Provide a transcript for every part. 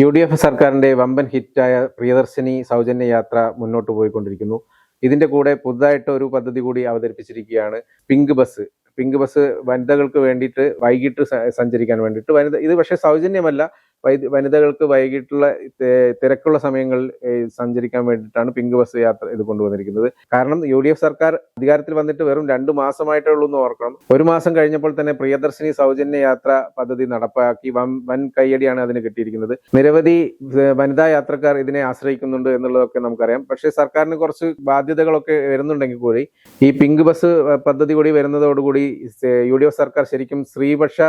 UDF സർക്കാരിന്റെ വമ്പൻ ഹിറ്റായ പ്രിയദർശിനി സൗജന്യ യാത്ര മുന്നോട്ട് പോയിക്കൊണ്ടിരിക്കുന്നു. ഇതിന്റെ കൂടെ പുതുതായിട്ട് ഒരു പദ്ധതി കൂടി അവതരിപ്പിച്ചിരിക്കുകയാണ്, പിങ്ക് ബസ്. പിങ്ക് ബസ് വനിതകൾക്ക് വേണ്ടിയിട്ട് വൈകിട്ട് സഞ്ചരിക്കാൻ വേണ്ടിയിട്ട്. ഇത് പക്ഷേ സൗജന്യമല്ല, വനിതകൾക്ക് വൈകിട്ടുള്ള തിരക്കുള്ള സമയങ്ങളിൽ സഞ്ചരിക്കാൻ വേണ്ടിയിട്ടാണ് പിങ്ക് ബസ് യാത്ര ഇത് കൊണ്ടുവന്നിരിക്കുന്നത്. കാരണം UDF സർക്കാർ അധികാരത്തിൽ വന്നിട്ട് വെറും 2 മാസമായിട്ടേ ഉള്ളൂ എന്ന് ഓർക്കണം. 1 മാസം കഴിഞ്ഞപ്പോൾ തന്നെ പ്രിയദർശിനി സൗജന്യ യാത്ര പദ്ധതി നടപ്പാക്കി വൻ കയ്യടിയാണ് അതിന് കിട്ടിയിരിക്കുന്നത്. നിരവധി വനിതാ യാത്രക്കാർ ഇതിനെ ആശ്രയിക്കുന്നുണ്ട് എന്നുള്ളതൊക്കെ നമുക്കറിയാം. പക്ഷേ സർക്കാരിന് കുറച്ച് ബാധ്യതകളൊക്കെ വരുന്നുണ്ടെങ്കിൽ കൂടി ഈ പിങ്ക് ബസ് പദ്ധതി കൂടി വരുന്നതോടുകൂടി UDF സർക്കാർ ശരിക്കും സ്ത്രീപക്ഷ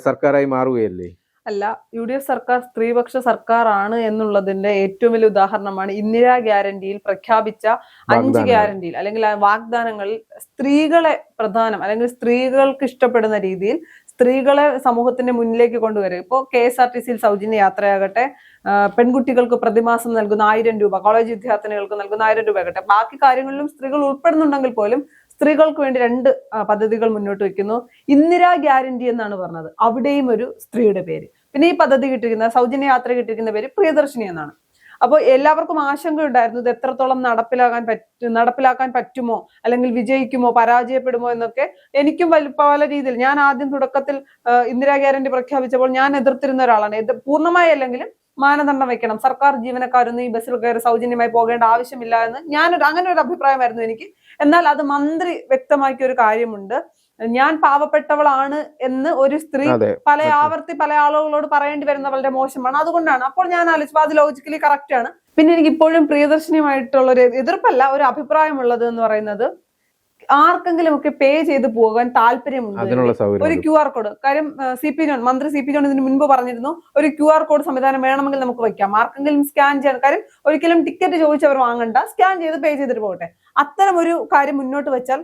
സർക്കാരായി മാറുകയല്ലേ? അല്ല, UDF സർക്കാർ സ്ത്രീപക്ഷ സർക്കാരാണ് എന്നുള്ളതിന്റെ ഏറ്റവും വലിയ ഉദാഹരണമാണ് ഇന്ദിരാ ഗ്യാരണ്ടിയിൽ പ്രഖ്യാപിച്ച 5 ഗ്യാരണ്ടിയിൽ അല്ലെങ്കിൽ വാഗ്ദാനങ്ങളിൽ സ്ത്രീകളെ പ്രധാനം അല്ലെങ്കിൽ സ്ത്രീകൾക്ക് ഇഷ്ടപ്പെടുന്ന രീതിയിൽ സ്ത്രീകളെ സമൂഹത്തിന്റെ മുന്നിലേക്ക് കൊണ്ടുവരിക. ഇപ്പോൾ KSRTCയിൽ സൗജന്യ യാത്രയാകട്ടെ, പെൺകുട്ടികൾക്ക് പ്രതിമാസം നൽകുന്ന 1000 രൂപ, കോളേജ് വിദ്യാർത്ഥിനികൾക്ക് നൽകുന്ന 1000 രൂപ ആകട്ടെ, ബാക്കി കാര്യങ്ങളിലും സ്ത്രീകൾ ഉൾപ്പെടുന്നുണ്ടെങ്കിൽ പോലും സ്ത്രീകൾക്ക് വേണ്ടി 2 പദ്ധതികൾ മുന്നോട്ട് വെക്കുന്നു. ഇന്ദിരാ ഗ്യാരണ്ടി എന്നാണ് പറഞ്ഞത്, അവിടെയും ഒരു സ്ത്രീയുടെ പേര്. പിന്നെ ഈ പദ്ധതി കിട്ടിയിരിക്കുന്ന സൗജന്യ യാത്ര കിട്ടിയിരിക്കുന്ന പേര് പ്രിയദർശിനി എന്നാണ്. അപ്പോൾ എല്ലാവർക്കും ആശങ്കയുണ്ടായിരുന്നു ഇത് എത്രത്തോളം നടപ്പിലാക്കാൻ പറ്റുമോ, അല്ലെങ്കിൽ വിജയിക്കുമോ, പരാജയപ്പെടുമോ എന്നൊക്കെ. എനിക്കും പല രീതിയിൽ, ഞാൻ ആദ്യം തുടക്കത്തിൽ ഇന്ദിരാ ഗ്യാരണ്ടി പ്രഖ്യാപിച്ചപ്പോൾ ഞാൻ എതിർത്തിരുന്ന ഒരാളാണ്. പൂർണ്ണമായി അല്ലെങ്കിലും മാനദണ്ഡം വെക്കണം, സർക്കാർ ജീവനക്കാരൊന്നും ഈ ബസ്സിൽ കയറി സൗജന്യമായി പോകേണ്ട ആവശ്യമില്ല എന്ന് അങ്ങനെ ഒരു അഭിപ്രായമായിരുന്നു എനിക്ക്. എന്നാൽ അത് മന്ത്രി വ്യക്തമാക്കിയ ഒരു കാര്യമുണ്ട്, ഞാൻ പാവപ്പെട്ടവളാണ് എന്ന് ഒരു സ്ത്രീ പല ആളുകളോട് പറയേണ്ടി വരുന്ന വളരെ മോശമാണ്. അതുകൊണ്ടാണ് അപ്പോൾ ഞാൻ ആലോചിച്ചപ്പോൾ അത് ലോജിക്കലി കറക്റ്റ് ആണ്. പിന്നെ എനിക്ക് ഇപ്പോഴും പ്രിയദർശിനിയുമായിട്ടുള്ള ഒരു എതിർപ്പല്ല, ഒരു അഭിപ്രായമുള്ളത് എന്ന് പറയുന്നത്, ആർക്കെങ്കിലും ഒക്കെ പേ ചെയ്ത് പോകാൻ താല്പര്യമുണ്ട് ഒരു QR കോഡ്. കാര്യം മന്ത്രി CP ജോൺ ഇതിന് മുൻപ് പറഞ്ഞിരുന്നു, ഒരു QR കോഡ് സംവിധാനം വേണമെങ്കിൽ നമുക്ക് വയ്ക്കാം, ആർക്കെങ്കിലും സ്കാൻ ചെയ്യാൻ. കാര്യം ഒരിക്കലും ടിക്കറ്റ് ചോദിച്ചവർ വാങ്ങണ്ട, സ്കാൻ ചെയ്ത് പേ ചെയ്തിട്ട് പോകട്ടെ. അത്തരം ഒരു കാര്യം മുന്നോട്ട് വെച്ചാൽ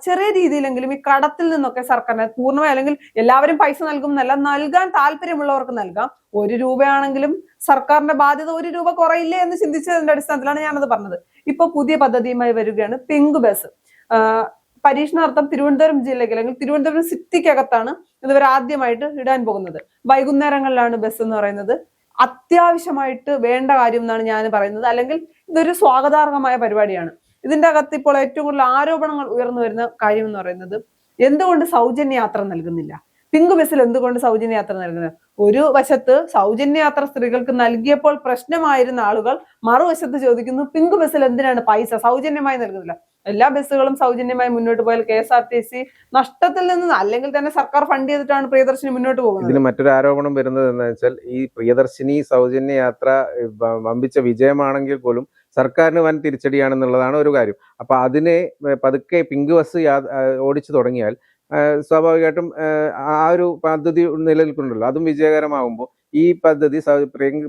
ചെറിയ രീതിയിലെങ്കിലും ഈ കടത്തിൽ നിന്നൊക്കെ സർക്കാരിന് പൂർണ്ണമായി, അല്ലെങ്കിൽ എല്ലാവരും പൈസ നൽകുന്നല്ല, നൽകാൻ താല്പര്യമുള്ളവർക്ക് നൽകാം. 1 രൂപയാണെങ്കിലും സർക്കാരിന്റെ ബാധ്യത 1 രൂപ കുറയില്ലേ എന്ന് ചിന്തിച്ചതിന്റെ അടിസ്ഥാനത്തിലാണ് ഞാനത് പറഞ്ഞത്. ഇപ്പൊ പുതിയ പദ്ധതിയുമായി വരികയാണ് പിങ്ക് ബസ്. പരീക്ഷണാർത്ഥം തിരുവനന്തപുരം ജില്ലയ്ക്ക് അല്ലെങ്കിൽ തിരുവനന്തപുരം സിറ്റിക്കകത്താണ് ഇതുവരെ ആദ്യമായിട്ട് ഇടാൻ പോകുന്നത്. വൈകുന്നേരങ്ങളിലാണ് ബസ് എന്ന് പറയുന്നത്. അത്യാവശ്യമായിട്ട് വേണ്ട കാര്യം എന്നാണ് ഞാൻ പറയുന്നത്, അല്ലെങ്കിൽ ഇതൊരു സ്വാഗതാർഹമായ പരിപാടിയാണ്. ഇതിന്റെ അകത്ത് ഇപ്പോൾ ഏറ്റവും കൂടുതൽ ആരോപണങ്ങൾ ഉയർന്നു വരുന്ന കാര്യം എന്ന് പറയുന്നത്, എന്തുകൊണ്ട് സൗജന്യ യാത്ര നൽകുന്നില്ല, പിങ്ക് ബസ്സിൽ എന്തുകൊണ്ട് സൗജന്യ യാത്ര നൽകുന്നത്? ഒരു വശത്ത് സൗജന്യ യാത്ര സ്ത്രീകൾക്ക് നൽകിയപ്പോൾ പ്രശ്നമായിരുന്ന ആളുകൾ മറുവശത്ത് ചോദിക്കുന്നു, പിങ്ക് ബസ്സിൽ എന്തിനാണ് പൈസ സൗജന്യമായി നൽകുന്നില്ല? എല്ലാ ബസ്സുകളും സൗജന്യമായി മുന്നോട്ട് പോയാൽ KSRTC നഷ്ടത്തിൽ നിന്ന്, അല്ലെങ്കിൽ തന്നെ സർക്കാർ ഫണ്ട് ചെയ്തിട്ടാണ് പ്രിയദർശിനി മുന്നോട്ട് പോകുന്നത്. ഇതിന് മറ്റൊരു ആരോപണം വരുന്നത് എന്താ വെച്ചാൽ, ഈ പ്രിയദർശിനി സൗജന്യ യാത്ര വമ്പിച്ച വിജയമാണെങ്കിൽ പോലും സർക്കാരിന് വൻ തിരിച്ചടിയാണെന്നുള്ളതാണ് ഒരു കാര്യം. അപ്പൊ അതിനെ പതുക്കെ പിങ്ക് ബസ് ഓടിച്ചു തുടങ്ങിയാൽ സ്വാഭാവികമായിട്ടും ആ ഒരു പദ്ധതി നിലനിൽക്കുന്നുണ്ടല്ലോ, അതും വിജയകരമാകുമ്പോൾ ഈ പദ്ധതി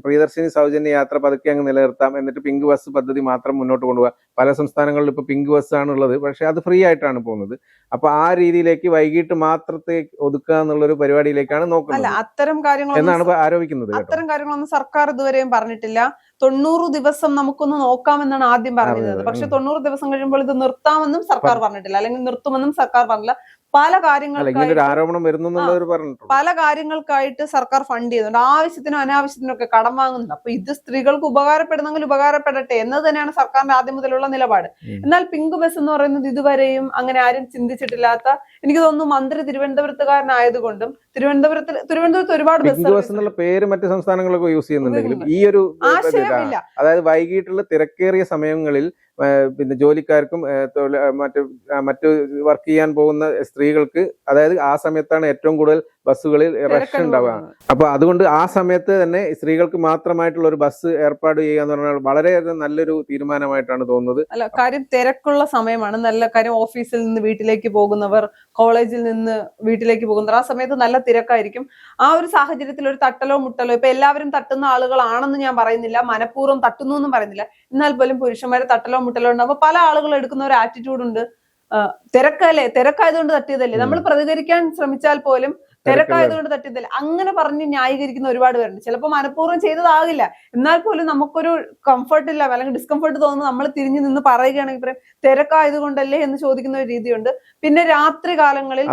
പ്രിയദർശിനി സൗജന്യ യാത്ര പതുക്കെ അങ്ങ് നിലനിർത്താം, എന്നിട്ട് പിങ്ക് ബസ് പദ്ധതി മാത്രം മുന്നോട്ട് കൊണ്ടുപോകാം. പല സംസ്ഥാനങ്ങളിലും ഇപ്പൊ പിങ്ക് ബസ് ആണുള്ളത്, പക്ഷെ അത് ഫ്രീ ആയിട്ടാണ് പോകുന്നത്. അപ്പൊ ആ രീതിയിലേക്ക് വൈകിട്ട് മാത്രത്തെ ഒതുക്കുക എന്നുള്ളൊരു പരിപാടിയിലേക്കാണ് നോക്കുന്നത്. അത്തരം കാര്യങ്ങൾ എന്നാണ് ആരോപിക്കുന്നത്. അത്തരം കാര്യങ്ങളൊന്നും സർക്കാർ ഇതുവരെയും പറഞ്ഞിട്ടില്ല. 90 ദിവസം നമുക്കൊന്ന് നോക്കാമെന്നാണ് ആദ്യം പറഞ്ഞിരുന്നത്. പക്ഷെ 90 ദിവസം കഴിയുമ്പോൾ ഇത് നിർത്താമെന്നും സർക്കാർ പറഞ്ഞിട്ടില്ല, അല്ലെങ്കിൽ നിർത്തുമെന്നും സർക്കാർ പറഞ്ഞില്ല. പല കാര്യങ്ങൾക്കായിട്ട് സർക്കാർ ഫണ്ട് ചെയ്യുന്നുണ്ട്, ആവശ്യത്തിനും അനാവശ്യത്തിനും ഒക്കെ കടം വാങ്ങുന്നുണ്ട്. അപ്പൊ ഇത് സ്ത്രീകൾക്ക് ഉപകാരപ്പെടുന്നെങ്കിൽ ഉപകാരപ്പെടട്ടെ എന്നത് തന്നെയാണ് സർക്കാരിന്റെ ആദ്യം മുതലുള്ള നിലപാട്. എന്നാൽ പിങ്ക് ബസ് എന്ന് പറയുന്നത് ഇതുവരെയും അങ്ങനെ ആരും ചിന്തിച്ചിട്ടില്ലാത്ത, എനിക്ക് തോന്നുന്നു മന്ത്രി തിരുവനന്തപുരത്തുകാരനായതുകൊണ്ടും തിരുവനന്തപുരത്ത് ഒരുപാട് ബസ് എന്നുള്ള പേര് മറ്റു സംസ്ഥാനങ്ങളൊക്കെ യൂസ് ചെയ്യുന്നുണ്ടെങ്കിലും ഈ ഒരു ആശയമില്ല. അതായത് വൈകിട്ടുള്ള തിരക്കേറിയ സമയങ്ങളിൽ പിന്നെ ജോലിക്കാർക്കും മറ്റു വർക്ക് ചെയ്യാൻ പോകുന്ന സ്ത്രീകൾക്ക്, അതായത് ആ സമയത്താണ് ഏറ്റവും കൂടുതൽ ബസ്സുകളിൽ റഷ് ഉണ്ടാവുക. അപ്പൊ അതുകൊണ്ട് ആ സമയത്ത് തന്നെ സ്ത്രീകൾക്ക് മാത്രമായിട്ടുള്ള ഒരു ബസ് ഏർപ്പാട് ചെയ്യുക എന്ന് പറഞ്ഞാൽ വളരെ നല്ലൊരു തീരുമാനമായിട്ടാണ് തോന്നുന്നത്. അല്ല, കാര്യം തിരക്കുള്ള സമയമാണ്. നല്ല കാര്യം, ഓഫീസിൽ നിന്ന് വീട്ടിലേക്ക് പോകുന്നവർ, കോളേജിൽ നിന്ന് വീട്ടിലേക്ക് പോകുന്നവർ, ആ സമയത്ത് നല്ല തിരക്കായിരിക്കും. ആ ഒരു സാഹചര്യത്തിൽ ഒരു തട്ടലോ മുട്ടലോ, ഇപ്പൊ എല്ലാവരും തട്ടുന്ന ആളുകളാണെന്ന് ഞാൻ പറയുന്നില്ല, മനഃപൂർവ്വം തട്ടുന്നു എന്നും പറയുന്നില്ല, എന്നാൽ പോലും പുരുഷന്മാരെ തട്ടലോ മുട്ടലോ ഉണ്ടാകുമ്പോൾ പല ആളുകൾ എടുക്കുന്ന ഒരു ആറ്റിറ്റ്യൂഡ് ഉണ്ട്, തിരക്കായതുകൊണ്ട് തട്ടിയതല്ലേ. നമ്മൾ പ്രതികരിക്കാൻ ശ്രമിച്ചാൽ പോലും തിരക്കായതുകൊണ്ട് തട്ടിയതല്ല, അങ്ങനെ പറഞ്ഞ് ന്യായീകരിക്കുന്ന ഒരുപാട് പേരുണ്ട്. ചിലപ്പോൾ മനഃപൂർവ്വം ചെയ്തതാകില്ല, എന്നാൽ പോലും നമുക്കൊരു കംഫർട്ട് ഇല്ല അല്ലെങ്കിൽ ഡിസ്കംഫർട്ട് തോന്നുന്നു നമ്മൾ തിരിഞ്ഞു നിന്ന് പറയുകയാണെങ്കിൽ പറയും തിരക്കായതുകൊണ്ടല്ലേ എന്ന് ചോദിക്കുന്ന ഒരു രീതിയുണ്ട്. പിന്നെ രാത്രി കാലങ്ങളിൽ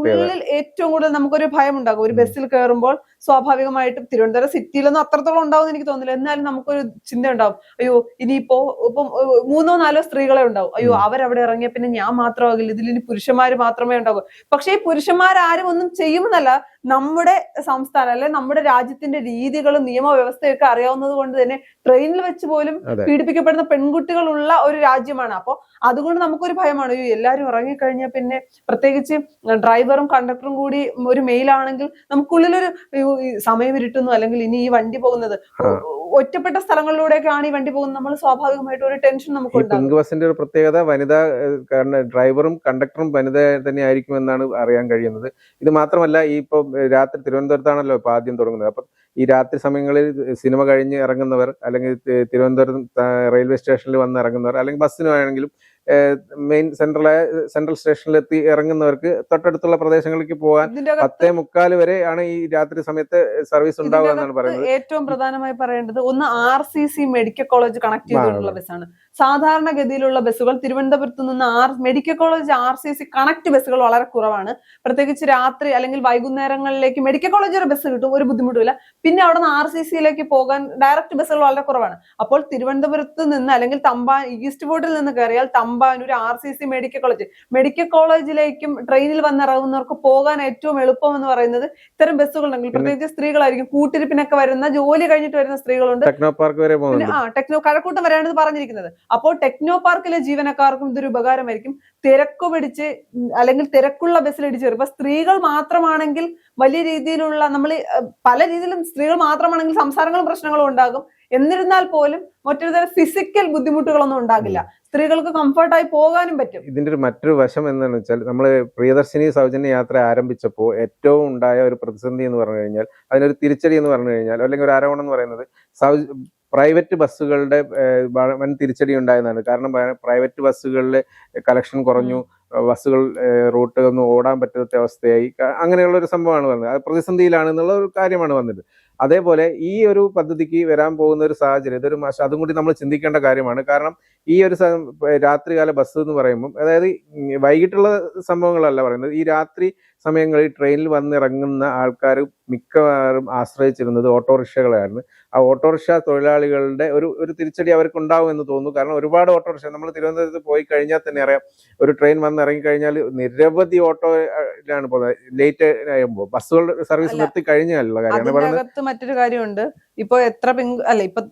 ഉള്ളിൽ ഏറ്റവും കൂടുതൽ നമുക്കൊരു ഭയം ഉണ്ടാകും. ഒരു ബസ്സിൽ കയറുമ്പോൾ സ്വാഭാവികമായിട്ടും തിരുവനന്തപുരം സിറ്റിയിലൊന്നും അത്രത്തോളം ഉണ്ടാവും എനിക്ക് തോന്നുന്നില്ല, എന്നാലും നമുക്കൊരു ചിന്ത ഉണ്ടാവും, അയ്യോ ഇനിയിപ്പോ ഇപ്പം 3-4 സ്ത്രീകളെ ഉണ്ടാവും, അയ്യോ അവരവിടെ ഇറങ്ങിയ പിന്നെ ഞാൻ മാത്രമാകില്ല, ഇതിലിനി പുരുഷന്മാര് മാത്രമേ ഉണ്ടാകൂ. പക്ഷെ ഈ പുരുഷന്മാരും ഒന്നും ചെയ്യുമെന്നല്ല, നമ്മുടെ സംസ്ഥാനം അല്ലെ നമ്മുടെ രാജ്യത്തിന്റെ രീതികളും നിയമവ്യവസ്ഥയൊക്കെ അറിയാവുന്നത് കൊണ്ട് തന്നെ ട്രെയിനിൽ വെച്ച് പോലും പീഡിപ്പിക്കപ്പെടുന്ന പെൺകുട്ടികളുള്ള ഒരു രാജ്യമാണ്. അപ്പൊ അതുകൊണ്ട് നമുക്കൊരു ഭയമാണ്, എല്ലാവരും ഇറങ്ങിക്കഴിഞ്ഞാൽ പിന്നെ പ്രത്യേകിച്ച് ഡ്രൈവറും കണ്ടക്ടറും കൂടി ഒരു മെയിലാണെങ്കിൽ നമുക്കുള്ളിലൊരു സമയം ഇരുട്ടുന്നു, അല്ലെങ്കിൽ ഇനി ഈ വണ്ടി പോകുന്നത് ഒറ്റപ്പെട്ട സ്ഥലങ്ങളിലൂടെയൊക്കെയാണ് ഈ വണ്ടി പോകുന്നത്, നമ്മൾ സ്വാഭാവികമായിട്ട് ഒരു ടെൻഷൻ നമുക്ക് പിങ്ക് ബസിന്റെ ഒരു പ്രത്യേകത വനിതാ ഡ്രൈവറും കണ്ടക്ടറും വനിത തന്നെ ആയിരിക്കും എന്നാണ് അറിയാൻ കഴിയുന്നത്. ഇത് മാത്രമല്ല, ഈ ഇപ്പൊ രാത്രി തിരുവനന്തപുരത്താണല്ലോ ഇപ്പൊ ആദ്യം തുടങ്ങുന്നത്. അപ്പൊ ഈ രാത്രി സമയങ്ങളിൽ സിനിമ കഴിഞ്ഞ് ഇറങ്ങുന്നവർ, അല്ലെങ്കിൽ തിരുവനന്തപുരം റെയിൽവേ സ്റ്റേഷനിൽ വന്ന് ഇറങ്ങുന്നവർ, അല്ലെങ്കിൽ ബസ്സിന് വേണമെങ്കിലും മെയിൻ സെൻട്രൽ സ്റ്റേഷനിലെത്തി ഇറങ്ങുന്നവർക്ക് തൊട്ടടുത്തുള്ള പ്രദേശങ്ങളിലേക്ക് പോകാൻ 10:45 വരെ ആണ് ഈ രാത്രി സമയത്ത് സർവീസ് ഉണ്ടാവുക എന്നാണ് പറയുന്നത്. ഏറ്റവും പ്രധാനമായി പറയേണ്ടത് ഒന്ന് RCC മെഡിക്കൽ കോളേജ് കണക്ട് ചെയ്തിട്ടുള്ള ബസ്സാണ്. സാധാരണഗതിയിലുള്ള ബസ്സുകൾ തിരുവനന്തപുരത്ത് നിന്ന് മെഡിക്കൽ കോളേജ് RCC കണക്ട് ബസ്സുകൾ വളരെ കുറവാണ്. പ്രത്യേകിച്ച് രാത്രി അല്ലെങ്കിൽ വൈകുന്നേരങ്ങളിലേക്ക് മെഡിക്കൽ കോളേജ് ഒരു ബസ് കിട്ടും, ഒരു ബുദ്ധിമുട്ടില്ല. പിന്നെ അവിടെ നിന്ന് RCCയിലേക്ക് പോകാൻ ഡയറക്റ്റ് ബസ്സുകൾ വളരെ കുറവാണ്. അപ്പോൾ തിരുവനന്തപുരത്ത് നിന്ന് അല്ലെങ്കിൽ ഈസ്റ്റ് ഫോർട്ടിൽ നിന്ന് കയറിയാൽ തമ്പാനൂർ RCC മെഡിക്കൽ കോളേജിലേക്കും ട്രെയിനിൽ വന്നിറങ്ങുന്നവർക്ക് പോകാൻ ഏറ്റവും എളുപ്പം എന്ന് പറയുന്നത് ഇത്തരം ബസ്സുകൾ ഉണ്ടെങ്കിൽ, പ്രത്യേകിച്ച് സ്ത്രീകളായിരിക്കും, കൂട്ടിരിപ്പിനൊക്കെ വരുന്ന ജോലി കഴിഞ്ഞിട്ട് വരുന്ന സ്ത്രീകളുണ്ട്. ടെക്നോ പാർക്ക് വരെ കഴക്കൂട്ടം വരെയാണ് ഇത് പറഞ്ഞിരിക്കുന്നത്. അപ്പോൾ ടെക്നോ പാർക്കിലെ ജീവനക്കാർക്കും ഇതൊരു ഉപകാരമായിരിക്കും. തിരക്ക് പിടിച്ച് അല്ലെങ്കിൽ തിരക്കുള്ള ബസ്സിലിടിച്ച് കയറും. ഇപ്പൊ സ്ത്രീകൾ മാത്രമാണെങ്കിൽ വലിയ രീതിയിലുള്ള പല രീതിയിലും സ്ത്രീകൾ മാത്രമാണെങ്കിൽ സംസാരങ്ങളും പ്രശ്നങ്ങളും ഉണ്ടാകും. എന്നിരുന്നാൽ പോലും മറ്റൊരു തരം ഫിസിക്കൽ ബുദ്ധിമുട്ടുകളൊന്നും ഉണ്ടാകില്ല, സ്ത്രീകൾക്ക് കംഫർട്ടായി പോകാനും പറ്റും. ഇതിന്റെ മറ്റൊരു വശം എന്താണെന്ന് വെച്ചാൽ, നമ്മൾ പ്രിയദർശിനി സൗജന്യ യാത്ര ആരംഭിച്ചപ്പോൾ ഏറ്റവും ഉണ്ടായ ഒരു പ്രതിസന്ധി എന്ന് പറഞ്ഞു കഴിഞ്ഞാൽ, അതിനൊരു തിരിച്ചടി എന്ന് പറഞ്ഞു കഴിഞ്ഞാൽ, അല്ലെങ്കിൽ ഒരു ആരോപണം എന്ന് പറയുന്നത് പ്രൈവറ്റ് ബസ്സുകളുടെ വൻ തിരിച്ചടി ഉണ്ടായെന്നാണ്. കാരണം പ്രൈവറ്റ് ബസ്സുകളിലെ കളക്ഷൻ കുറഞ്ഞു, ബസ്സുകൾ റൂട്ട് ഒന്നും ഓടാൻ പറ്റാത്ത അവസ്ഥയായി, അങ്ങനെയുള്ള ഒരു സംഭവമാണ് വന്നത്. അത് പ്രതിസന്ധിയിലാണ് എന്നുള്ള ഒരു കാര്യമാണ് വന്നത്. അതേപോലെ ഈ ഒരു പദ്ധതിക്ക് വരാൻ പോകുന്ന ഒരു സാഹചര്യം, ഇതൊരു അതും കൂടി നമ്മൾ ചിന്തിക്കേണ്ട കാര്യമാണ്. കാരണം ഈ ഒരു രാത്രികാല ബസ് എന്ന് പറയുമ്പോൾ, അതായത് വൈകിട്ടുള്ള സംഭവങ്ങളല്ല പറയുന്നത്, ഈ രാത്രി സമയങ്ങളിൽ ട്രെയിനിൽ വന്നിറങ്ങുന്ന ആൾക്കാർ മിക്കവാറും ആശ്രയിച്ചിരുന്നത് ഓട്ടോറിക്ഷകളായിരുന്നു. ആ ഓട്ടോറിക്ഷ തൊഴിലാളികളുടെ ഒരു തിരിച്ചടി അവർക്ക് ഉണ്ടാവും എന്ന് തോന്നുന്നു. കാരണം ഒരുപാട് ഓട്ടോറിക്ഷ, നമ്മൾ തിരുവനന്തപുരത്ത് പോയി കഴിഞ്ഞാൽ തന്നെ അറിയാം, ഒരു ട്രെയിൻ വന്ന് ഇറങ്ങിക്കഴിഞ്ഞാൽ നിരവധി ഓട്ടോയിലാണ് പോകുന്നത്. ലേറ്റ് ആകുമ്പോൾ ബസ്സുകളുടെ സർവീസ് നിർത്തി കഴിഞ്ഞാലുള്ള കാര്യമാണ് പറയുന്നത്. മറ്റൊരു കാര്യമുണ്ട്, ഇപ്പൊ എത്ര ഇപ്പൊ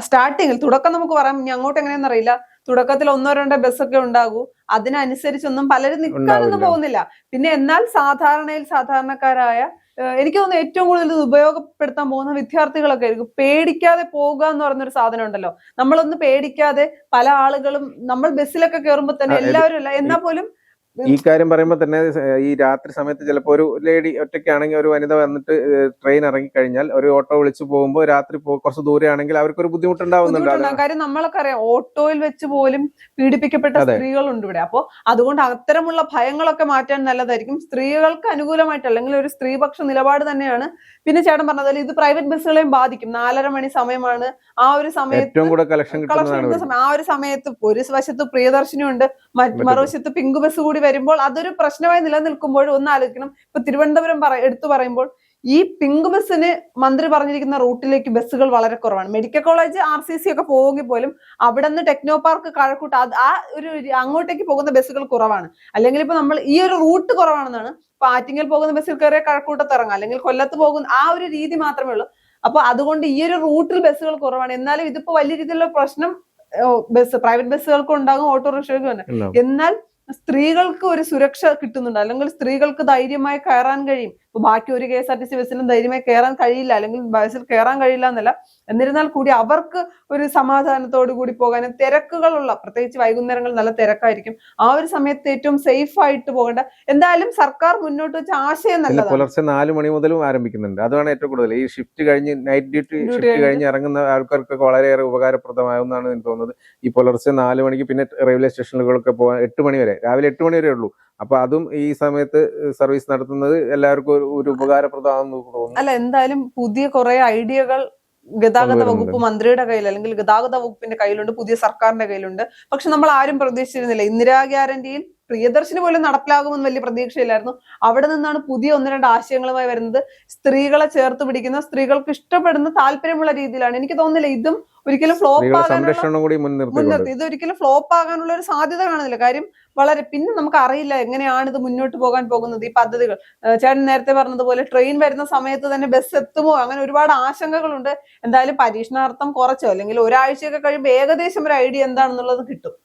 സ്റ്റാർട്ടിങ്ങിൽ തുടക്കം നമുക്ക് പറയാം, ഇനി അങ്ങോട്ട് എങ്ങനെയാണെന്ന് അറിയില്ല, തുടക്കത്തിൽ 1-2 ബസ്സൊക്കെ ഉണ്ടാകൂ, അതിനനുസരിച്ചൊന്നും പലരും നിൽക്കാനൊന്നും പോകുന്നില്ല. പിന്നെ എന്നാൽ സാധാരണക്കാരായ, എനിക്ക് തോന്നുന്നു ഏറ്റവും കൂടുതൽ ഇത് ഉപയോഗപ്പെടുത്താൻ പോകുന്ന വിദ്യാർത്ഥികളൊക്കെ ആയിരിക്കും. പേടിക്കാതെ പോകുക എന്ന് പറയുന്നൊരു സാധനം ഉണ്ടല്ലോ, നമ്മളൊന്ന് പേടിക്കാതെ പല ആളുകളും, നമ്മൾ ബസ്സിലൊക്കെ കയറുമ്പോൾ തന്നെ എല്ലാവരും അല്ല എന്നാൽ പോലും ഈ കാര്യം പറയുമ്പോൾ തന്നെ, ഈ രാത്രി സമയത്ത് ചിലപ്പോൾ ഒരു ലേഡി ഒറ്റയ്ക്കാണെങ്കിൽ, ഒരു വനിത വന്നിട്ട് ട്രെയിൻ ഇറങ്ങി കഴിഞ്ഞാൽ ഒരു ഓട്ടോ വിളിച്ചു പോകുമ്പോൾ രാത്രി കുറച്ച് ദൂരെ ആണെങ്കിൽ അവർക്ക് ഒരു ബുദ്ധിമുട്ടുണ്ടാവുന്നുണ്ട്. കാര്യം നമ്മളൊക്കെ അറിയാം, ഓട്ടോയിൽ വെച്ച് പോലും പീഡിപ്പിക്കപ്പെട്ട സ്ത്രീകളുണ്ട് ഇവിടെ. അപ്പോൾ അതുകൊണ്ട് അത്തരമുള്ള ഭയങ്ങളൊക്കെ മാറ്റാൻ നല്ലതായിരിക്കും. സ്ത്രീകൾക്ക് അനുകൂലമായിട്ട് അല്ലെങ്കിൽ ഒരു സ്ത്രീപക്ഷ നിലപാട് തന്നെയാണ്. പിന്നെ ചേട്ടൻ പറഞ്ഞതുപോലെ ഇത് പ്രൈവറ്റ് ബസ്സുകളെയും ബാധിക്കും. 4:30 മണി സമയമാണ്, ആ ഒരു സമയത്ത് കളക്ഷൻ കിട്ടുന്ന സമയം. ആ ഒരു സമയത്ത് ഒരു വശത്ത് പ്രിയദർശിനി ഉണ്ട്, മറുവശത്ത് പിങ്ക് ബസ് കൂടി വരുമ്പോൾ അതൊരു പ്രശ്നമായി നിലനിൽക്കുമ്പോൾ ഒന്ന് ആലോചിക്കണം. ഇപ്പൊ തിരുവനന്തപുരം എടുത്തു പറയുമ്പോൾ ഈ പിങ്ക് ബസ്സിന് മന്ത്രി പറഞ്ഞിരിക്കുന്ന റൂട്ടിലേക്ക് ബസ്സുകൾ വളരെ കുറവാണ്. മെഡിക്കൽ കോളേജ് RCC ഒക്കെ പോകെങ്കിൽ പോലും അവിടെ നിന്ന് ടെക്നോ പാർക്ക് കഴക്കൂട്ട് ആ ഒരു അങ്ങോട്ടേക്ക് പോകുന്ന ബസ്സുകൾ കുറവാണ്. അല്ലെങ്കിൽ ഇപ്പൊ നമ്മൾ ഈ ഒരു റൂട്ട് കുറവാണെന്നാണ്. ഇപ്പൊ ആറ്റിങ്ങൽ പോകുന്ന ബസ്സിൽ കയറിയ കഴക്കൂട്ടത്ത് ഇറങ്ങാം, അല്ലെങ്കിൽ കൊല്ലത്ത് പോകുന്ന ആ ഒരു രീതി മാത്രമേ ഉള്ളൂ. അപ്പൊ അതുകൊണ്ട് ഈ ഒരു റൂട്ടിൽ ബസ്സുകൾ കുറവാണ്. എന്നാലും ഇതിപ്പോ വലിയ രീതിയിലുള്ള പ്രശ്നം പ്രൈവറ്റ് ബസ്സുകൾക്കും ഉണ്ടാകും, ഓട്ടോറിക്ഷകൾക്കും തന്നെ. എന്നാൽ സ്ത്രീകൾക്ക് ഒരു സുരക്ഷ കിട്ടുന്നുണ്ട്, അല്ലെങ്കിൽ സ്ത്രീകൾക്ക് ധൈര്യമായി കയറാൻ കഴിയും. ഇപ്പൊ ബാക്കി ഒരു KSRTC ബസ്സിലും ധൈര്യമായി കയറാൻ കഴിയില്ല, അല്ലെങ്കിൽ ബസ്സിൽ കയറാൻ കഴിയില്ല എന്നല്ല, എന്നിരുന്നാൽ കൂടി അവർക്ക് ഒരു സമാധാനത്തോടു കൂടി പോകാനും, തിരക്കുകളുള്ള പ്രത്യേകിച്ച് വൈകുന്നേരങ്ങളിൽ നല്ല തിരക്കായിരിക്കും, ആ ഒരു സമയത്ത് ഏറ്റവും സേഫ് ആയിട്ട് പോകേണ്ട. എന്തായാലും സർക്കാർ മുന്നോട്ട് വെച്ച ആശയം നല്ലതാണ്. പുലർച്ചെ 4 മണി മുതലും ആരംഭിക്കുന്നുണ്ട്. അതാണ് ഏറ്റവും കൂടുതൽ ഈ ഷിഫ്റ്റ് കഴിഞ്ഞ് നൈറ്റ് ഡ്യൂട്ടി ഷിഫ്റ്റ് കഴിഞ്ഞ് ഇറങ്ങുന്ന ആൾക്കാർക്ക് വളരെയേറെ ഉപകാരപ്രദമാകുമെന്നാണ് എനിക്ക് തോന്നുന്നത്. ഈ പുലർച്ചെ 4 മണിക്ക് പിന്നെ റെയിൽവേ സ്റ്റേഷനുകളൊക്കെ പോകാൻ 8 മണി വരെ, രാവിലെ 8 മണി വരെ ഉള്ളൂ. അപ്പൊ അതും ഈ സമയത്ത് സർവീസ് നടത്തുന്നത് എല്ലാവർക്കും ഒരു ഉപകാരപ്രദമാണെന്ന് തോന്നുന്നു. അല്ല, എന്തായാലും പുതിയ കുറെ ഐഡിയകൾ ഗതാഗത കൊണ്ടുവരുന്നുണ്ട്. വകുപ്പ് മന്ത്രിയുടെ കയ്യിൽ അല്ലെങ്കിൽ ഗതാഗത വകുപ്പിന്റെ കയ്യിലുണ്ട്, പുതിയ സർക്കാരിന്റെ കയ്യിലുണ്ട്. പക്ഷെ നമ്മൾ ആരും പ്രതീക്ഷിച്ചിരുന്നില്ല ഇന്ദിരാ ഗ്യാരണ്ടിയിൽ പ്രിയദർശിനി പോലും നടപ്പിലാകുമെന്ന് വലിയ പ്രതീക്ഷയില്ലായിരുന്നു. അവിടെ നിന്നാണ് പുതിയ 1-2 ആശയങ്ങളുമായി വരുന്നത്. സ്ത്രീകളെ ചേർത്ത് പിടിക്കുന്ന, സ്ത്രീകൾക്ക് ഇഷ്ടപ്പെടുന്ന, താല്പര്യമുള്ള രീതിയിലാണ്. എനിക്ക് തോന്നുന്നില്ല ഇതും ഒരിക്കലും ഫ്ലോപ്പ് സ്ത്രീകളുടെ ആകാനുള്ള സംരക്ഷണം കൂടി മുൻനിർത്തിക്കൊണ്ട് ഇത് ഒരിക്കലും ഫ്ലോപ്പ് ആകാനുള്ള ഒരു സാധ്യത കാണുന്നില്ല. കാര്യം വളരെ പിന്നെ നമുക്ക് അറിയില്ല എങ്ങനെയാണ് ഇത് മുന്നോട്ട് പോകാൻ പോകുന്നത്. ഈ പദ്ധതികൾ ചേട്ടൻ നേരത്തെ പറഞ്ഞതുപോലെ ട്രെയിൻ വരുന്ന സമയത്ത് തന്നെ ബസ് എത്തുമോ, അങ്ങനെ ഒരുപാട് ആശങ്കകളുണ്ട്. എന്തായാലും പരീക്ഷണാർത്ഥം കുറച്ചോ അല്ലെങ്കിൽ ഒരാഴ്ചയൊക്കെ കഴിയുമ്പോൾ ഏകദേശം ഒരു ഐഡിയ എന്താണെന്നുള്ളത് കിട്ടും.